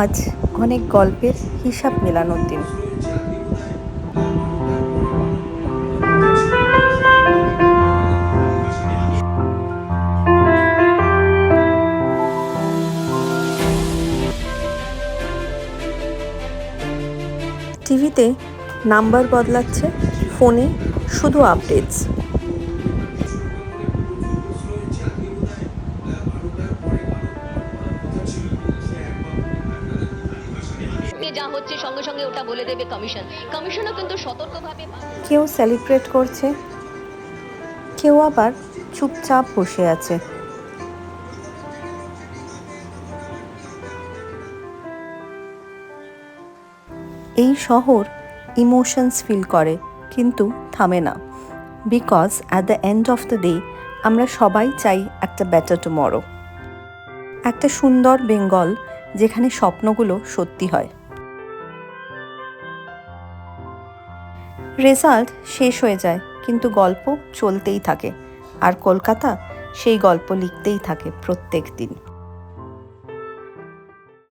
আজ অনেক গল্পের হিসাব মেলানোর দিন। টিভিতে নাম্বার বদলাচ্ছে, ফোনে শুধু আপডেটস। যা হচ্ছে সঙ্গে সঙ্গে ওটা বলে দেবে কমিশনও কিন্তু সতর্কভাবে। কেউ সেলিব্রেট করছে, কেউ আবার চুপচাপ বসে আছে। এই শহর ইমোশনস ফিল করে, কিন্তু থামে না। Because at the end of the day আমরা সবাই চাই একটা বেটার টুমরো, একটা সুন্দর বেঙ্গল যেখানে স্বপ্নগুলো সত্যি হয়। রেজাল্ট শেষ হয়ে যায়, কিন্তু গল্প চলতেই থাকে, আর কলকাতা সেই গল্প লিখতেই থাকে প্রত্যেক দিন।